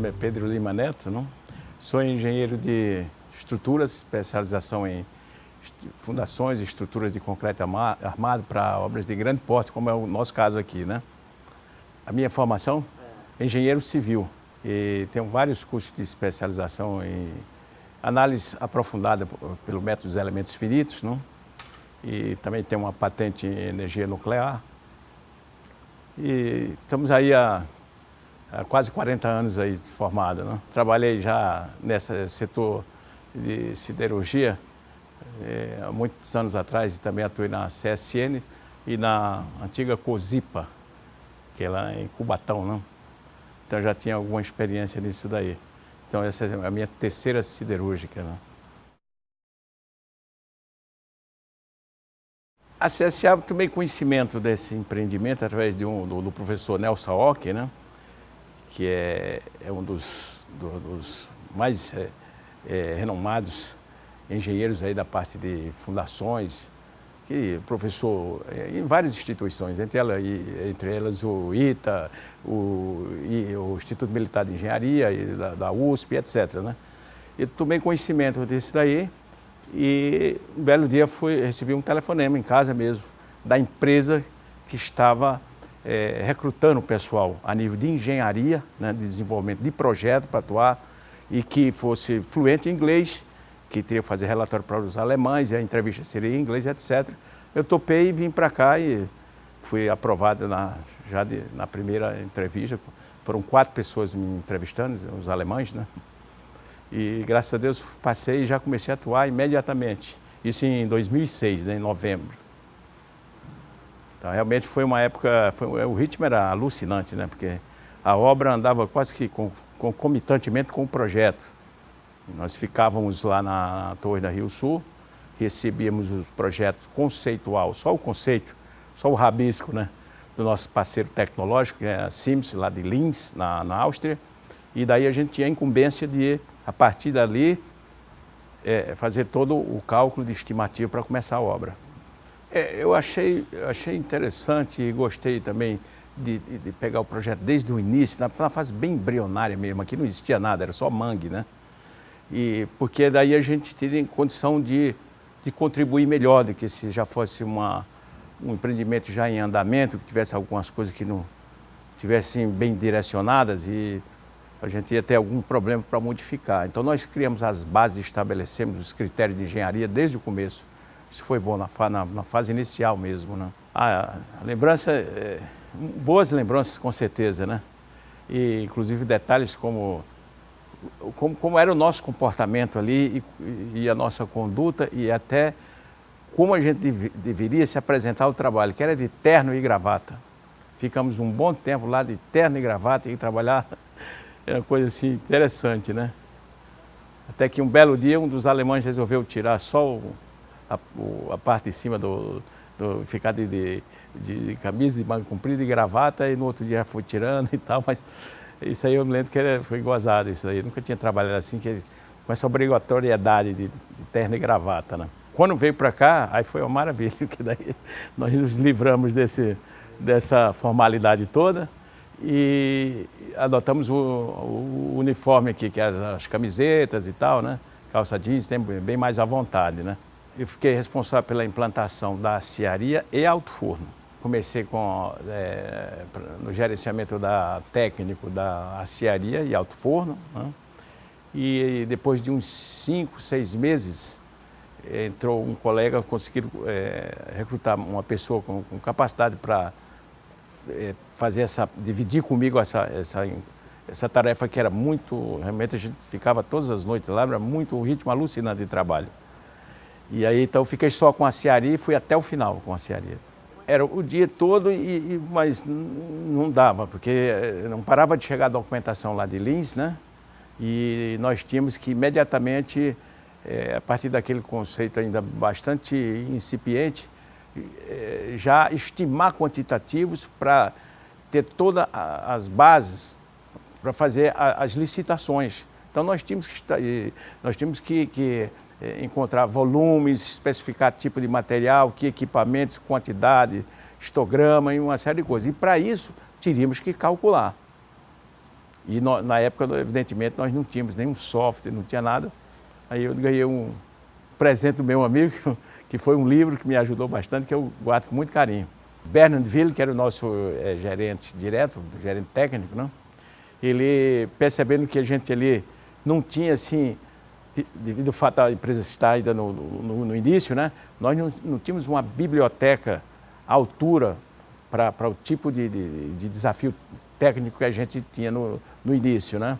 nome é Pedro Lima Neto, não? Sou engenheiro de estruturas, especialização em fundações e estruturas de concreto armado para obras de grande porte, como é o nosso caso aqui, né? A minha formação é engenheiro civil e tenho vários cursos de especialização em análise aprofundada pelo método dos elementos finitos, não? E também tenho uma patente em energia nuclear. E estamos aí há quase 40 anos aí formado, né? Trabalhei já nesse setor de siderurgia há muitos anos atrás e também atuei na CSN e na antiga Cosipa, que é lá em Cubatão, né? Então já tinha alguma experiência nisso daí. Então essa é a minha terceira siderúrgica, né? A CSA, tomei conhecimento desse empreendimento através do professor Nelson Ock, né? Que é um dos mais renomados engenheiros aí da parte de fundações, que professor em várias instituições, entre elas o ITA, o Instituto Militar de Engenharia, da USP, etc., né? Eu tomei conhecimento disso daí e um belo dia recebi um telefonema em casa mesmo, da empresa que estava recrutando o pessoal a nível de engenharia, né, de desenvolvimento de projeto para atuar e que fosse fluente em inglês, que teria que fazer relatório para os alemães, e a entrevista seria em inglês, etc. Eu topei e vim para cá e fui aprovado já na primeira entrevista. Foram 4 pessoas me entrevistando, os alemães, né? E graças a Deus passei e já comecei a atuar imediatamente. Isso em 2006, né, em novembro. Então, realmente foi uma época, o ritmo era alucinante, né? Porque a obra andava quase que concomitantemente com o projeto. Nós ficávamos lá na Torre da Rio Sul, recebíamos os projetos conceitual, só o conceito, só o rabisco, né, do nosso parceiro tecnológico, que é a Siemens, lá de Linz, na Áustria. E daí a gente tinha a incumbência de, a partir dali, fazer todo o cálculo de estimativa para começar a obra. Eu achei interessante e gostei também de pegar o projeto desde o início, na fase bem embrionária mesmo. Aqui não existia nada, era só mangue, né? E porque daí a gente teria condição de contribuir melhor do que se já fosse um empreendimento já em andamento, que tivesse algumas coisas que não tivessem bem direcionadas e a gente ia ter algum problema para modificar. Então nós criamos as bases, estabelecemos os critérios de engenharia desde o começo. Isso foi bom na fase inicial mesmo, né? A lembrança, boas lembranças com certeza, né? E inclusive detalhes como era o nosso comportamento ali e a nossa conduta e até como a gente deveria se apresentar ao trabalho, que era de terno e gravata. Ficamos um bom tempo lá de terno e gravata e trabalhar, era uma coisa assim interessante, né? Até que um belo dia um dos alemães resolveu tirar só a parte de cima ficar de camisa de manga comprida e gravata e no outro dia foi tirando e tal, mas isso aí eu me lembro que foi gozado isso aí. Eu nunca tinha trabalhado assim, com essa obrigatoriedade de terno e gravata, né? Quando veio para cá, aí foi uma maravilha, porque daí nós nos livramos dessa formalidade toda e adotamos o uniforme aqui, que eram as camisetas e tal, né? Calça jeans, bem mais à vontade, né? Eu fiquei responsável pela implantação da aciaria e alto forno. Comecei no gerenciamento técnico da aciaria e alto forno, né? E depois de uns 5, 6 meses, entrou um colega, conseguiram recrutar uma pessoa com capacidade para dividir comigo essa tarefa que era muito, realmente a gente ficava todas as noites lá, era muito um ritmo alucinante de trabalho. E aí então fiquei só com a aciaria e fui até o final com a aciaria. Era o dia todo, mas não dava, porque não parava de chegar a documentação lá de Linz, né? E nós tínhamos que imediatamente, a partir daquele conceito ainda bastante incipiente, já estimar quantitativos para ter todas as bases para fazer as licitações. Então nós tínhamos que encontrar volumes, especificar tipo de material, que equipamentos, quantidade, histograma e uma série de coisas. E para isso teríamos que calcular. E na época, evidentemente, nós não tínhamos nenhum software, não tinha nada. Aí eu ganhei um presente do meu amigo, que foi um livro que me ajudou bastante, que eu guardo com muito carinho. Bernard Ville, que era o nosso gerente direto, gerente técnico, né? Ele, percebendo que a gente ali não tinha, assim, devido ao fato da empresa estar ainda no início, né? Nós não tínhamos uma biblioteca à altura para o tipo de desafio técnico que a gente tinha no início, né?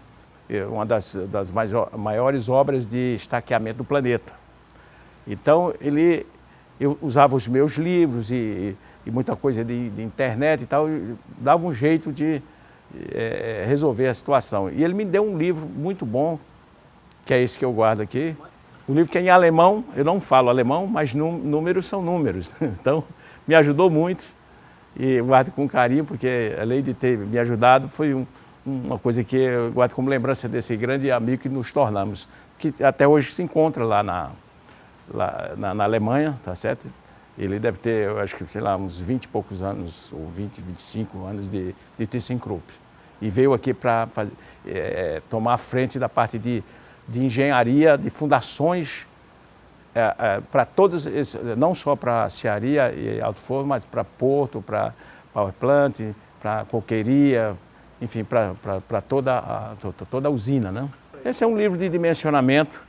Uma das maiores obras de estaqueamento do planeta. Então, eu usava os meus livros e muita coisa de internet e tal, e dava um jeito de resolver a situação. E ele me deu um livro muito bom, que é esse que eu guardo aqui. O livro que é em alemão, eu não falo alemão, mas números são números. Então, me ajudou muito e eu guardo com carinho, porque além de ter me ajudado, foi uma coisa que eu guardo como lembrança desse grande amigo que nos tornamos, que até hoje se encontra lá na Alemanha, tá certo? Ele deve ter, eu acho que, sei lá, uns 20 e poucos anos, ou 20, 25 anos de ThyssenKrupp. E veio aqui para tomar a frente da parte de engenharia, de fundações, para todos, não só para cearia e alto forno, mas para porto, para power plant, para coqueiria, enfim, para toda a usina, né? Esse é um livro de dimensionamento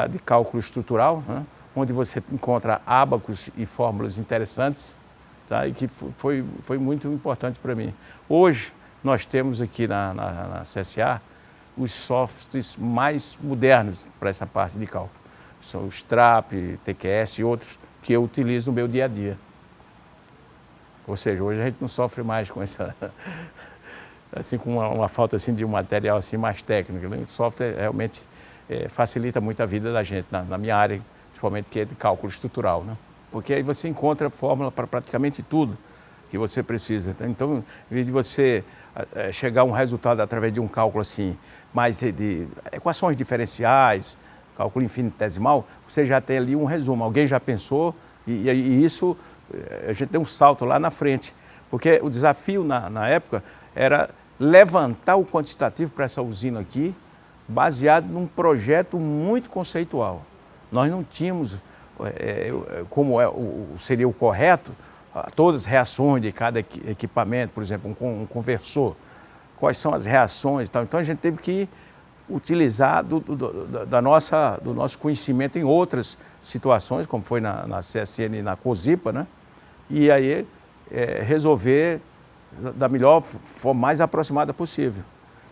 de cálculo estrutural, né? Onde você encontra ábacos e fórmulas interessantes, tá? E que foi muito importante para mim. Hoje, nós temos aqui na CSA os softwares mais modernos para essa parte de cálculo. São os TRAP, TQS e outros que eu utilizo no meu dia a dia. Ou seja, hoje a gente não sofre mais com essa... assim, com uma falta assim, de um material assim, mais técnico, né? O software realmente facilita muito a vida da gente, na minha área, principalmente que é de cálculo estrutural, né? Porque aí você encontra fórmula para praticamente tudo que você precisa. Então, em vez de você chegar a um resultado através de um cálculo assim, mais de equações diferenciais, cálculo infinitesimal, você já tem ali um resumo. Alguém já pensou e isso, a gente tem um salto lá na frente. Porque o desafio na época era levantar o quantitativo para essa usina aqui, baseado num projeto muito conceitual. Nós não tínhamos, como seria o correto, todas as reações de cada equipamento, por exemplo, um conversor, quais são as reações e tal. Então a gente teve que utilizar do nosso conhecimento em outras situações, como foi na CSN e na COSIPA, né? E aí resolver da melhor forma, mais aproximada possível.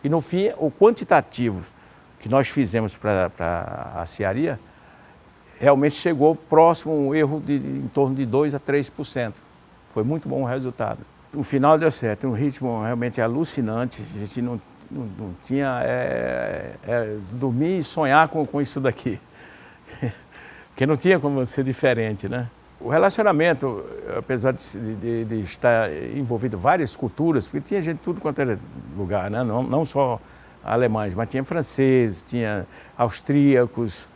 E no fim, o quantitativo que nós fizemos para a cearia realmente chegou próximo a um erro em torno de 2% a 3%. Foi muito bom o resultado. No final deu certo, um ritmo realmente alucinante. A gente não tinha dormir e sonhar com isso daqui. Porque não tinha como ser diferente, né? O relacionamento, apesar de estar envolvido em várias culturas, porque tinha gente de tudo quanto era lugar, né? Não só alemães, mas tinha franceses, tinha austríacos,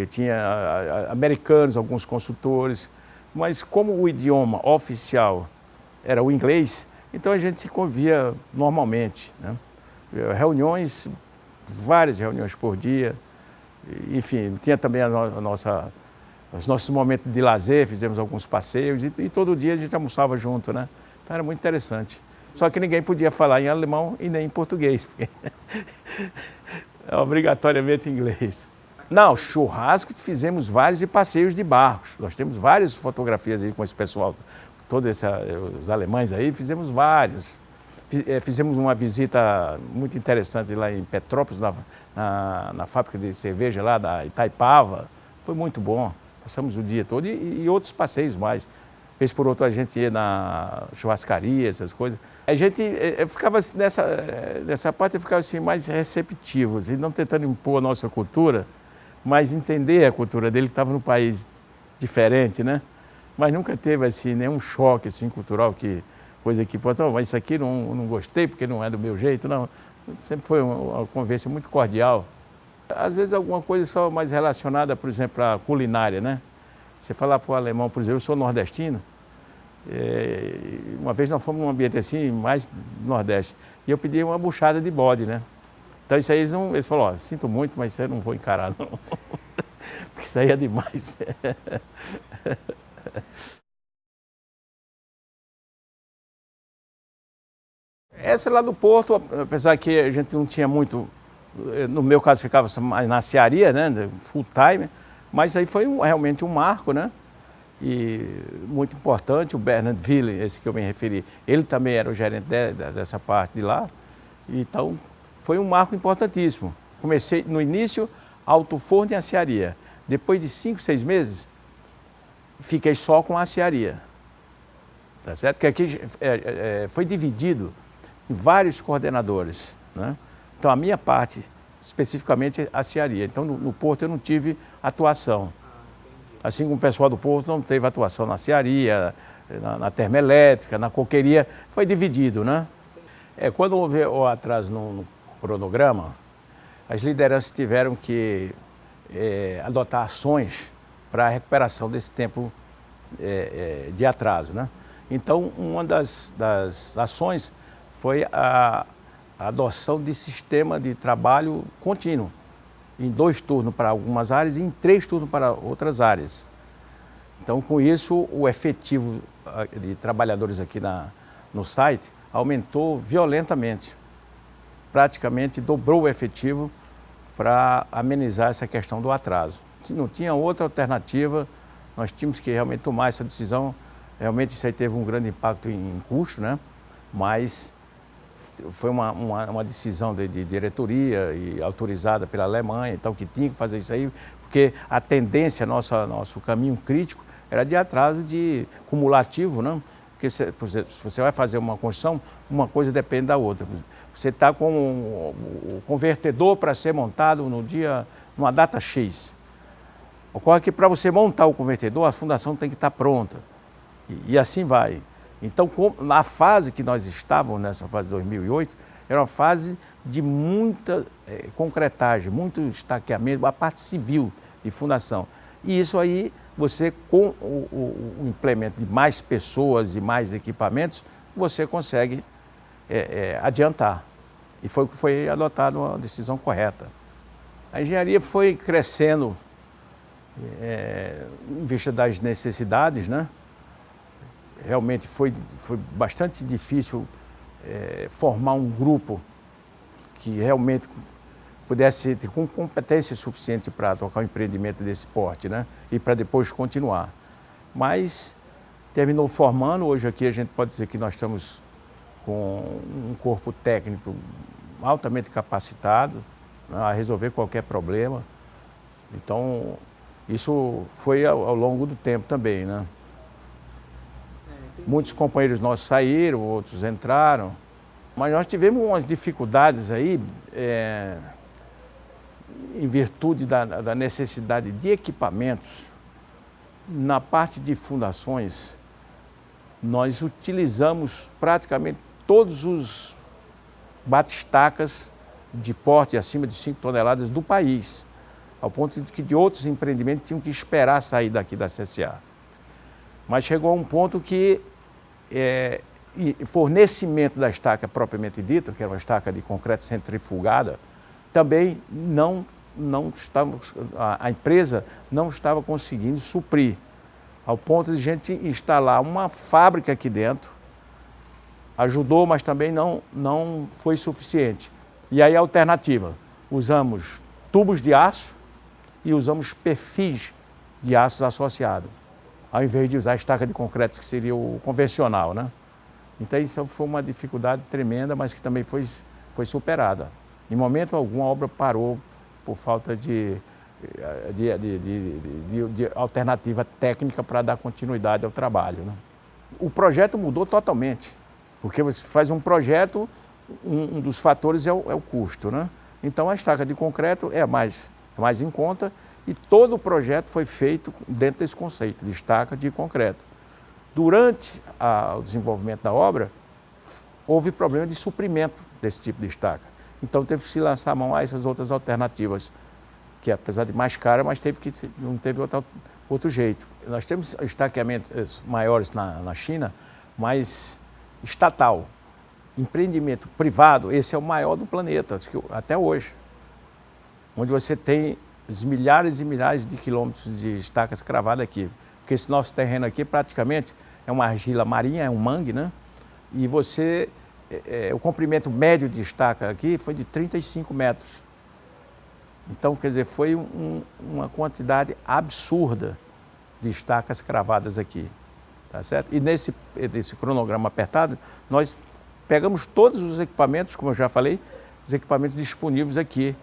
tinha americanos, alguns consultores. Mas como o idioma oficial era o inglês, então a gente se convia normalmente, né? Reuniões, várias reuniões por dia, enfim, tinha também os nossos momentos de lazer, fizemos alguns passeios e todo dia a gente almoçava junto, né? Então era muito interessante. Só que ninguém podia falar em alemão e nem em português, porque é obrigatoriamente inglês. Não, churrasco fizemos vários e passeios de barcos. Nós temos várias fotografias aí com esse pessoal, todos os alemães aí, fizemos vários. Fizemos uma visita muito interessante lá em Petrópolis, na fábrica de cerveja lá da Itaipava. Foi muito bom. Passamos o dia todo e outros passeios mais. Vez por outro a gente ia na churrascaria, essas coisas. A gente ficava nessa parte, ficava assim, mais receptivo, assim, não tentando impor a nossa cultura, mas entender a cultura dele, que estava num país diferente, né? Mas nunca teve assim, nenhum choque assim, cultural, coisa que fosse, mas isso aqui não gostei porque não é do meu jeito, não. Sempre foi uma conversa muito cordial. Às vezes alguma coisa só mais relacionada, por exemplo, à culinária, né? Você falar para o alemão, por exemplo, eu sou nordestino, Uma vez nós fomos num ambiente assim, mais do Nordeste, e eu pedi uma buchada de bode, né? Então isso aí eles falaram, ó, sinto muito, mas isso aí eu não vou encarar não, porque isso aí é demais. Essa lá do Porto, apesar que a gente não tinha muito, no meu caso ficava mais na cearia, né, full time, mas aí foi realmente um marco, né? E muito importante, o Bernard Ville, esse que eu me referi, ele também era o gerente dessa parte de lá, então foi um marco importantíssimo. Comecei no início, alto forno e aciaria. Depois de 5, 6 meses, fiquei só com a aciaria, tá certo? Porque aqui foi dividido em vários coordenadores, né? Então a minha parte, especificamente, é a aciaria. Então no Porto eu não tive atuação. Assim como o pessoal do Porto não teve atuação na aciaria, na termoelétrica, na coqueria, foi dividido, né? Quando houve o atraso no cronograma, as lideranças tiveram que adotar ações para a recuperação desse tempo de atraso, né? Então, uma das ações foi a adoção de sistema de trabalho contínuo, em 2 turnos para algumas áreas e em 3 turnos para outras áreas. Então, com isso, o efetivo de trabalhadores aqui no site aumentou violentamente. Praticamente dobrou o efetivo para amenizar essa questão do atraso. Não tinha outra alternativa, nós tínhamos que realmente tomar essa decisão. Realmente isso aí teve um grande impacto em custo, né? Mas foi uma decisão de diretoria e autorizada pela Alemanha, então que tinha que fazer isso aí, porque a tendência, nosso caminho crítico era de atraso cumulativo, não? Porque se você vai fazer uma construção, uma coisa depende da outra. Você está com o convertedor para ser montado numa data X. Ocorre que para você montar o convertedor, a fundação tem que estar pronta. E assim vai. Então, na fase que nós estávamos, nessa fase de 2008, era uma fase de muita concretagem, muito estaqueamento, a parte civil de fundação. E isso aí, você com o implemento de mais pessoas e mais equipamentos, você consegue adiantar. E foi adotada uma decisão correta. A engenharia foi crescendo em vista das necessidades, né? Realmente foi bastante difícil formar um grupo que realmente pudesse ter com competência suficiente para tocar um empreendimento desse porte, né? E para depois continuar. Mas terminou formando, hoje aqui a gente pode dizer que nós estamos com um corpo técnico altamente capacitado, né, a resolver qualquer problema. Então, isso foi ao longo do tempo também, né? Muitos companheiros nossos saíram, outros entraram, mas nós tivemos umas dificuldades aí, em virtude da necessidade de equipamentos. Na parte de fundações, nós utilizamos praticamente todos os batistacas de porte acima de 5 toneladas do país, ao ponto de que de outros empreendimentos tinham que esperar sair daqui da CSA. Mas chegou a um ponto que fornecimento da estaca propriamente dita, que era uma estaca de concreto centrifugada, também a empresa não estava conseguindo suprir, ao ponto de a gente instalar uma fábrica aqui dentro. Ajudou, mas também não foi suficiente. E aí a alternativa, usamos tubos de aço e usamos perfis de aços associados, ao invés de usar a estaca de concreto, que seria o convencional, né? Então isso foi uma dificuldade tremenda, mas que também foi superada. Em momento algum a obra parou por falta de alternativa técnica para dar continuidade ao trabalho, né? O projeto mudou totalmente, porque você faz um projeto, um dos fatores é o custo, né? Então a estaca de concreto é mais em conta, e todo o projeto foi feito dentro desse conceito de estaca de concreto. Durante o desenvolvimento da obra, houve problema de suprimento desse tipo de estaca. Então teve que se lançar a mão a essas outras alternativas que apesar de mais cara, mas não teve outro jeito. Nós temos estaqueamentos maiores na China, mas estatal, empreendimento privado, esse é o maior do planeta, até hoje. Onde você tem os milhares e milhares de quilômetros de estacas cravadas aqui. Porque esse nosso terreno aqui praticamente é uma argila marinha, é um mangue, né? E o comprimento médio de estaca aqui foi de 35 metros. Então, quer dizer, foi uma quantidade absurda de estacas cravadas aqui, tá certo? E nesse cronograma apertado, nós pegamos todos os equipamentos, como eu já falei, os equipamentos disponíveis aqui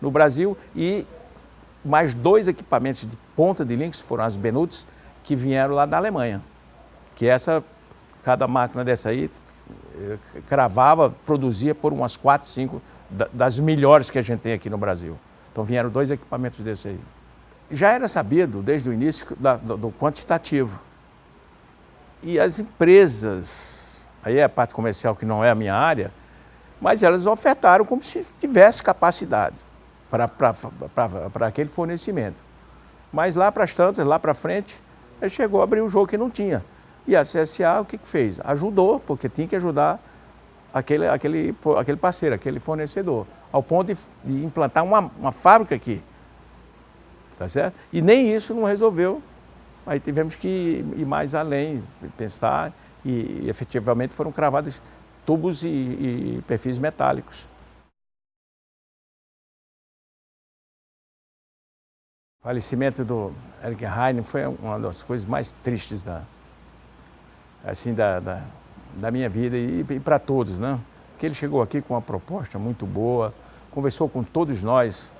no Brasil e mais 2 equipamentos de ponta de linha, que foram as Benuts, que vieram lá da Alemanha. Que cada máquina dessa aí cravava, produzia por umas 4, 5 das melhores que a gente tem aqui no Brasil. Então vieram 2 equipamentos desses aí. Já era sabido desde o início do quantitativo. E as empresas, aí é a parte comercial que não é a minha área, mas elas ofertaram como se tivesse capacidade para aquele fornecimento. Mas lá para as tantas, lá para frente, ele chegou a abrir o jogo que não tinha. E a CSA o que fez? Ajudou, porque tinha que ajudar aquele parceiro, aquele fornecedor, ao ponto de implantar uma fábrica aqui. Tá certo? E nem isso não resolveu. Aí tivemos que ir mais além, pensar, e efetivamente foram cravados tubos e perfis metálicos. O falecimento do Eric Heine foi uma das coisas mais tristes da minha vida e para todos, né? Porque ele chegou aqui com uma proposta muito boa, conversou com todos nós,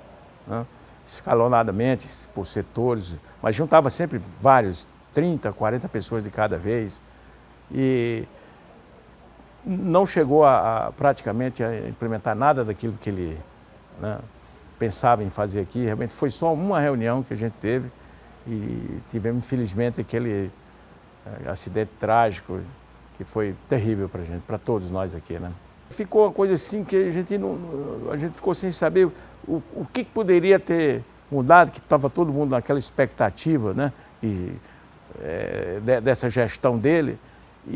né? Escalonadamente, por setores, mas juntava sempre vários, 30, 40 pessoas de cada vez. E não chegou praticamente a implementar nada daquilo que ele, né, pensava em fazer aqui. Realmente foi só uma reunião que a gente teve e tivemos, infelizmente, aquele acidente trágico que foi terrível para a gente, para todos nós aqui, né? Ficou uma coisa assim que a gente ficou sem saber o que poderia ter mudado, que estava todo mundo naquela expectativa, né? Dessa gestão dele,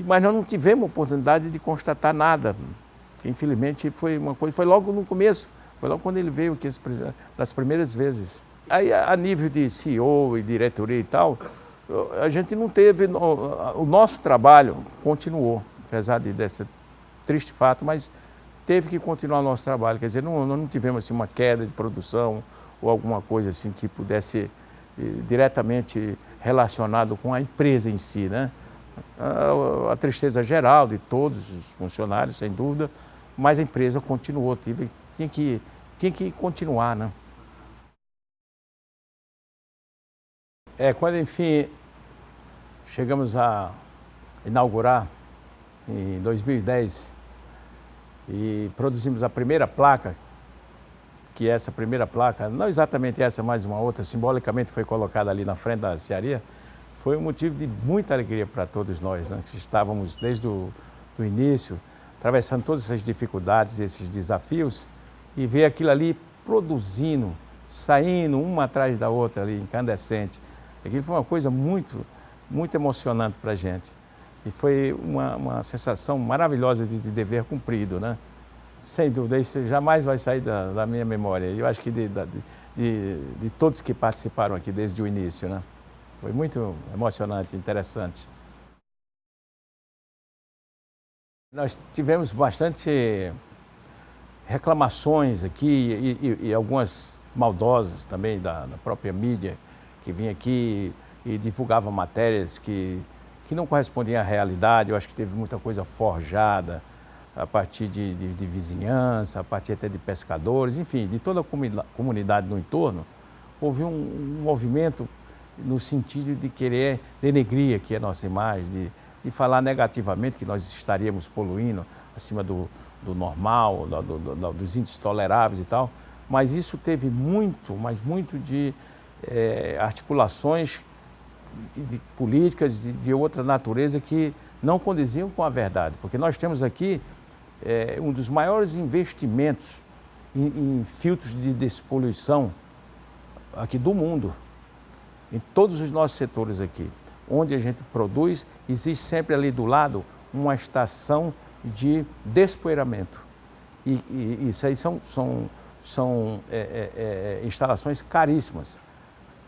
mas nós não tivemos oportunidade de constatar nada. Infelizmente foi logo no começo, foi logo quando ele veio aqui das primeiras vezes. Aí a nível de CEO e diretoria e tal, a gente não teve, o nosso trabalho continuou, apesar desse triste fato, mas teve que continuar o nosso trabalho. Quer dizer, não tivemos assim, uma queda de produção ou alguma coisa assim que pudesse diretamente relacionado com a empresa em si, né? A tristeza geral de todos os funcionários, sem dúvida, mas a empresa continuou, tinha que continuar, né? Quando, enfim, chegamos a inaugurar em 2010 e produzimos a primeira placa, que essa primeira placa, não exatamente essa, mas uma outra, simbolicamente foi colocada ali na frente da aciaria, foi um motivo de muita alegria para todos nós, né? Que estávamos desde o início, atravessando todas essas dificuldades, esses desafios, e ver aquilo ali produzindo, saindo uma atrás da outra ali, incandescente. Aquilo foi uma coisa muito, muito emocionante para a gente. E foi uma sensação maravilhosa de dever cumprido, né? Sem dúvida, isso jamais vai sair da minha memória. Eu acho que de todos que participaram aqui desde o início, né? Foi muito emocionante, interessante. Nós tivemos bastante reclamações aqui e algumas maldosas também da própria mídia, que vinha aqui e divulgava matérias que não correspondiam à realidade. Eu acho que teve muita coisa forjada a partir de vizinhança, a partir até de pescadores, enfim, de toda a comunidade no entorno. Houve um movimento no sentido de querer denegrir aqui a nossa imagem, de falar negativamente que nós estaríamos poluindo acima do normal, dos índices toleráveis e tal. Mas isso teve mas muito de articulações de políticas de outra natureza que não condiziam com a verdade. Porque nós temos aqui um dos maiores investimentos em filtros de despoluição aqui do mundo, em todos os nossos setores aqui, onde a gente produz, existe sempre ali do lado uma estação de despoeiramento. E isso aí são instalações caríssimas,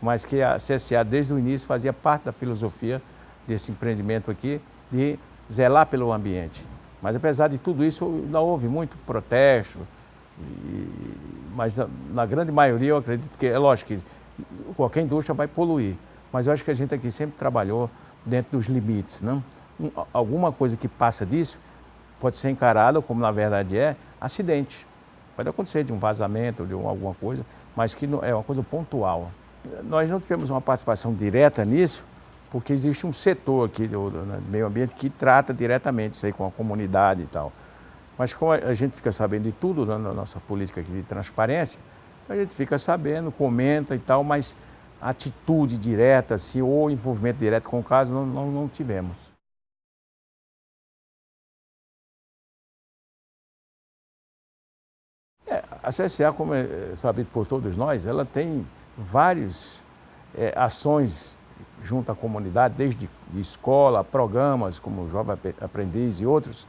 mas que a CSA desde o início fazia parte da filosofia desse empreendimento aqui, de zelar pelo ambiente. Mas apesar de tudo isso, ainda houve muito protesto, mas na grande maioria eu acredito que, é lógico que qualquer indústria vai poluir, mas eu acho que a gente aqui sempre trabalhou dentro dos limites, né? Alguma coisa que passa disso pode ser encarada, como na verdade é, acidente. Pode acontecer de um vazamento, de alguma coisa, mas que não, é uma coisa pontual. Nós não tivemos uma participação direta nisso, porque existe um setor aqui do meio ambiente que trata diretamente isso aí com a comunidade e tal. Mas como a gente fica sabendo de tudo na nossa política aqui de transparência, então a gente fica sabendo, comenta e tal, mas atitude direta assim, ou envolvimento direto com o caso não tivemos. A CSA, como é sabido por todos nós, ela tem várias ações junto à comunidade, desde escola, programas como o Jovem Aprendiz e outros,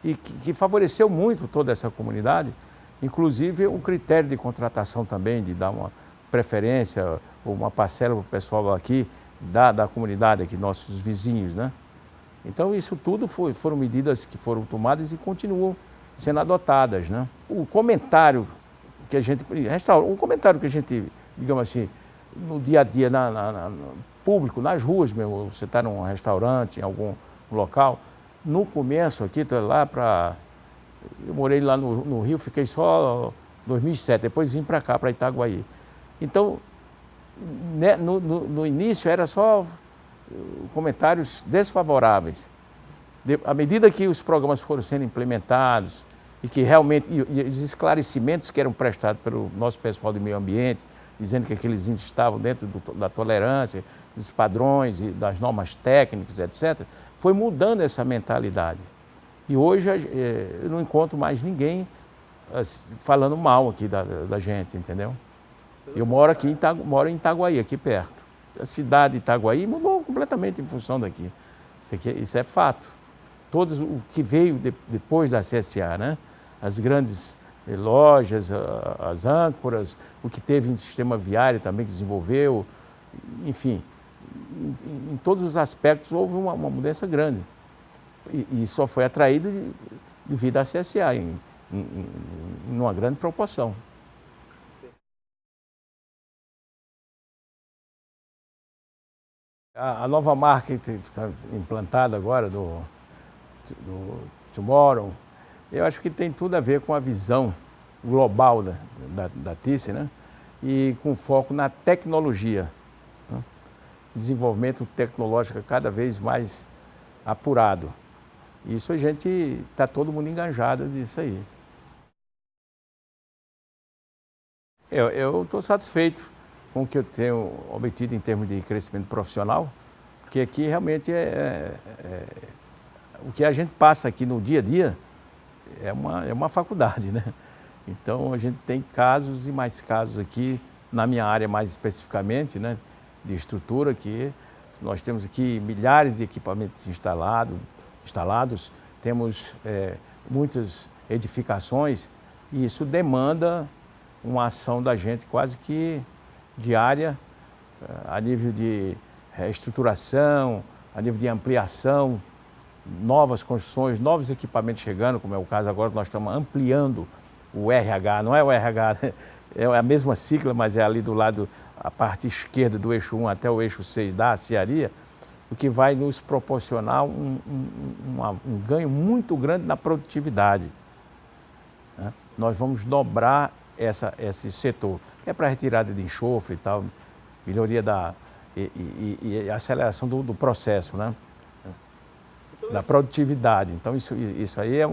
e que favoreceu muito toda essa comunidade, inclusive o critério de contratação também, de dar uma preferência ou uma parcela para o pessoal aqui da comunidade, aqui, nossos vizinhos, né? Então isso tudo foram medidas que foram tomadas e continuam sendo adotadas, né? O comentário que a gente, digamos assim, no dia a dia, no público, nas ruas mesmo, você está num restaurante, em algum local, no começo aqui, eu morei lá no Rio, fiquei só em 2007, depois vim para cá, para Itaguaí. Então, né, no início era só comentários desfavoráveis. À medida que os programas foram sendo implementados e que realmente, e os esclarecimentos que eram prestados pelo nosso pessoal do meio ambiente, dizendo que aqueles índios estavam dentro da tolerância, dos padrões e das normas técnicas, etc., foi mudando essa mentalidade. E hoje eu não encontro mais ninguém falando mal aqui da gente, entendeu? Eu moro aqui moro em Itaguaí, aqui perto. A cidade de Itaguaí mudou completamente em função daqui. Isso é fato. Todos o que veio depois da CSA, né? As grandes lojas, as âncoras, o que teve em sistema viário também que desenvolveu, enfim, em todos os aspectos houve uma mudança grande. E só foi atraído devido à CSA, em uma grande proporção. A nova marca que está implantada agora, do Tomorrow, eu acho que tem tudo a ver com a visão global da Thyssen, né? E com foco na tecnologia, né? Desenvolvimento tecnológico cada vez mais apurado. Isso a gente está todo mundo engajado nisso aí. Eu estou satisfeito com o que eu tenho obtido em termos de crescimento profissional, porque aqui realmente o que a gente passa aqui no dia a dia é uma faculdade, né? Então a gente tem casos e mais casos aqui, na minha área mais especificamente, né, de estrutura, que nós temos aqui milhares de equipamentos instalados, temos muitas edificações e isso demanda uma ação da gente quase que diária, a nível de reestruturação, a nível de ampliação, novas construções, novos equipamentos chegando, como é o caso agora, nós estamos ampliando o RH, não é o RH, é a mesma sigla, mas é ali do lado, a parte esquerda do eixo 1 até o eixo 6 da aciaria, o que vai nos proporcionar um ganho muito grande na produtividade, né? Nós vamos dobrar esse setor, que é para retirada de enxofre e tal, melhoria e aceleração do processo, né? Da produtividade. Então isso aí é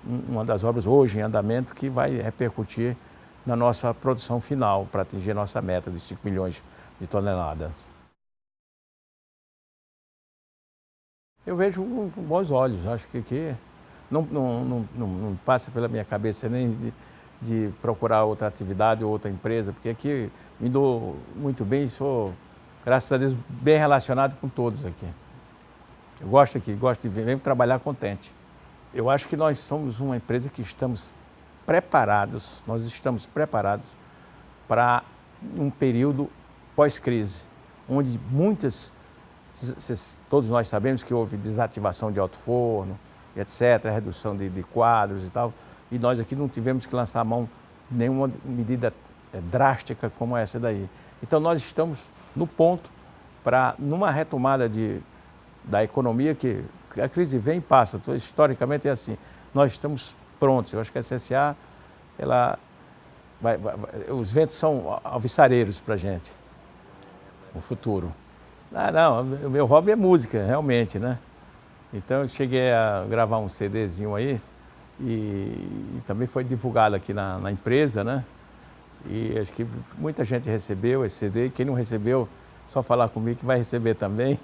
uma das obras hoje em andamento que vai repercutir na nossa produção final para atingir a nossa meta de 5 milhões de toneladas. Eu vejo com bons olhos, acho que aqui não passa pela minha cabeça nem de procurar outra atividade ou outra empresa, porque aqui me dou muito bem, sou, graças a Deus, bem relacionado com todos aqui. Eu gosto aqui, gosto de vir, venho trabalhar contente. Eu acho que nós somos uma empresa que estamos preparados para um período pós-crise, onde todos nós sabemos que houve desativação de alto forno, etc., redução de quadros e tal, e nós aqui não tivemos que lançar a mão nenhuma medida drástica como essa daí. Então nós estamos no ponto para, numa retomada da economia, que a crise vem e passa, historicamente é assim, nós estamos prontos. Eu acho que a CSA, os ventos são alvissareiros para a gente, no futuro. Não, o meu hobby é música, realmente, né? Então eu cheguei a gravar um CDzinho aí e também foi divulgado aqui na empresa, né? E acho que muita gente recebeu esse CD, quem não recebeu, só falar comigo que vai receber também.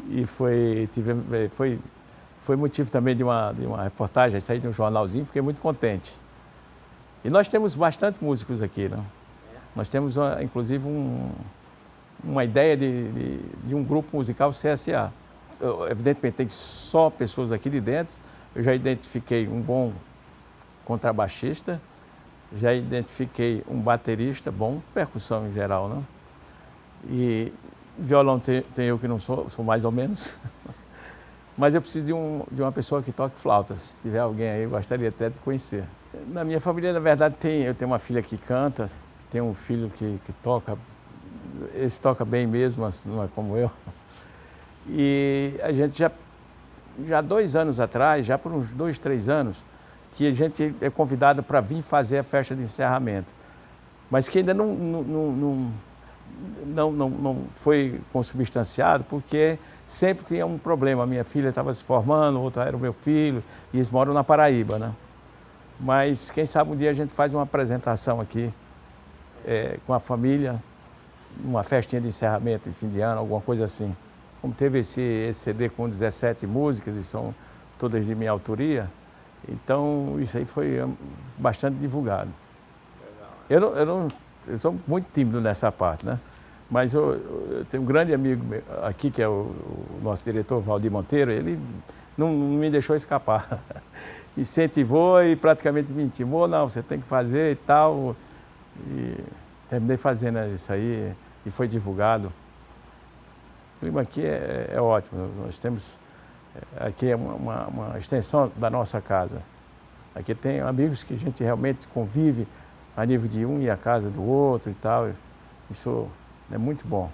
E foi motivo também de uma reportagem, saí de um jornalzinho, fiquei muito contente. E nós temos bastante músicos aqui, né? Nós temos, inclusive, uma ideia de um grupo musical CSA. Evidentemente, tem só pessoas aqui de dentro. Eu já identifiquei um bom contrabaixista, já identifiquei um baterista bom, percussão em geral, né? E violão tem eu que não sou mais ou menos. Mas eu preciso de uma pessoa que toque flauta. Se tiver alguém aí, eu gostaria até de conhecer. Na minha família, na verdade, eu tenho uma filha que canta, tenho um filho que toca. Esse toca bem mesmo, mas não é como eu. E a gente já 2 anos atrás, já por uns 2, 3 anos, que a gente é convidado para vir fazer a festa de encerramento. Mas que ainda não foi consubstanciado, porque sempre tinha um problema. A minha filha estava se formando, outra era o meu filho, e eles moram na Paraíba, né? Mas quem sabe um dia a gente faz uma apresentação aqui com a família, uma festinha de encerramento, de fim de ano, alguma coisa assim. Como teve esse CD com 17 músicas e são todas de minha autoria, então isso aí foi bastante divulgado. Eu sou muito tímido nessa parte, né? Mas eu tenho um grande amigo aqui, que é o nosso diretor, Valdir Monteiro, ele não me deixou escapar. Incentivou e praticamente me intimou, não, você tem que fazer e tal. E terminei fazendo isso aí e foi divulgado. O clima aqui é ótimo, nós temos, aqui é uma extensão da nossa casa. Aqui tem amigos que a gente realmente convive a nível de um ir à casa do outro e tal. Isso é muito bom.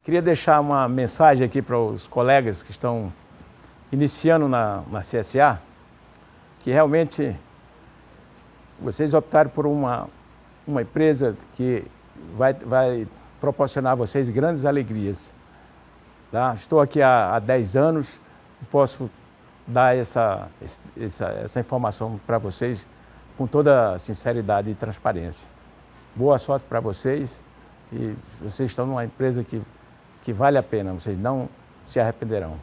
Queria deixar uma mensagem aqui para os colegas que estão iniciando na CSA, que realmente vocês optaram por uma empresa que vai proporcionar a vocês grandes alegrias. Tá? Estou aqui há 10 anos, posso dar essa informação para vocês com toda sinceridade e transparência. Boa sorte para vocês e vocês estão numa empresa que vale a pena, vocês não se arrependerão.